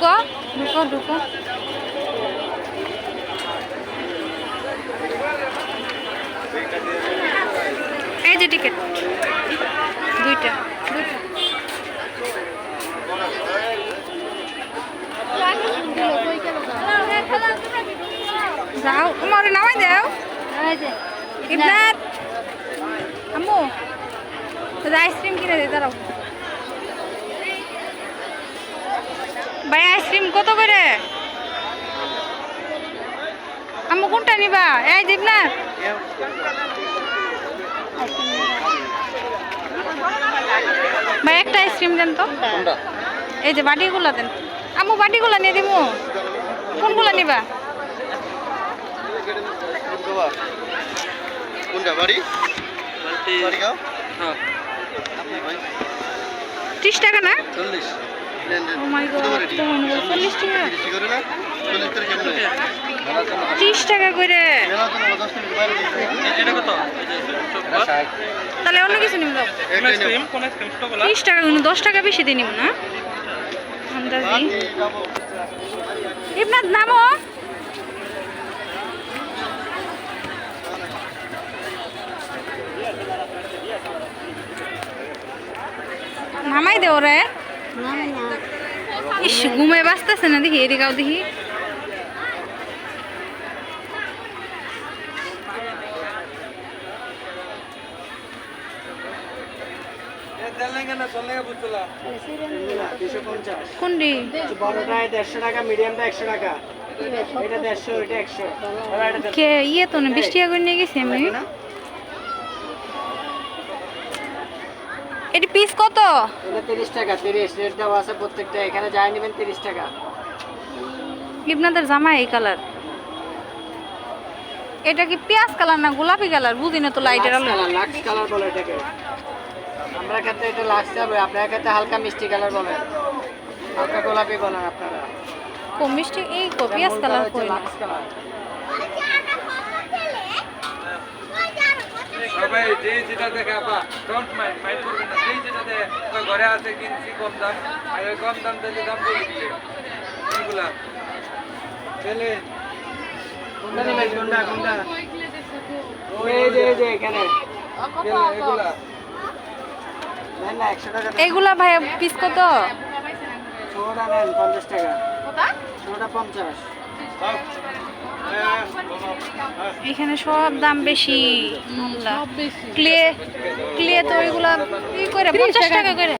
ঢুকো ঢুকো ঢুকো। এই যে টিকিট দুইটা দুইটা। যাও আমার নামাই দাও ইবনাত আম্মু আইসক্রিম কিনে দে দাঁড়াও। ভাই আইসক্রিম কত করে? আম্মু কোনটা নিবা? এই দেবনাথ ভাই একটা আইসক্রিম দেন তো। এই যে বাটিগুলো দেন আম্মু, বাটিগুলো নিয়ে দিব। কোনগুলো নিবা? কোনটা বাড়ি? 30 টাকা না? 40। ও মাই গড, 40 টাকা? 30 টাকা করে। তাহলে অন্য কিছু নিব। 30 টাকা কোনো 10 টাকা বেশি দিয়ে নিব না আন্দাজি। ইবনাথ নামো। নামাই দে ওরে। ইস ঘুমে বাঁচতেছে না দেখি, এদিকাও দেখি। কোনটি? বড়টা 150 টাকা, মিডিয়ামটা 100 টাকা, এটা 150, এটা 100। কে ইয়ে তো না 20 টাকা করে নিয়ে গেছি আমি। এটি পিস কত? এটা 30 টাকা, 30 রেট দেওয়া আছে প্রত্যেকটা। এখানে যাই নেবেন 30 টাকা। ইবনাদের জামা এই কালার। এটা কি পেঁয়াজ কালার না গোলাপি কালার? বুঝি না তো লাইটের আলো। লাক্স কালার বলে এটাকে। আমরা ক্ষেত্রে এটা লাক্স হবে, আপনার ক্ষেত্রে হালকা মিষ্টি কালার বলে, হালকা গোলাপি বলেন আপনারা। কম মিষ্টি এই কো পেঁয়াজ কালার কই না। লাক্স কালার। সবাই যে যেটা দেখে আপা ডোন্ট মাইন্ড করবেন না। যে যেটা দেখে ওই ঘরে আছে কিনছি কম দাম, আর ওই কম দাম দিলে দাম বলে দিবে এগুলা চলে। কোনটা নেবেন? কোনটা? এই যে এখানে এগুলা নেন না 100 টাকা। এগুলা ভাই পিস কত? ছোটটা নেন 50 টাকা। ছোটটা 50। এখানে সব দাম বেশি। ক্লে ক্লে তো ওইগুলা ই করে 50 টাকা করে।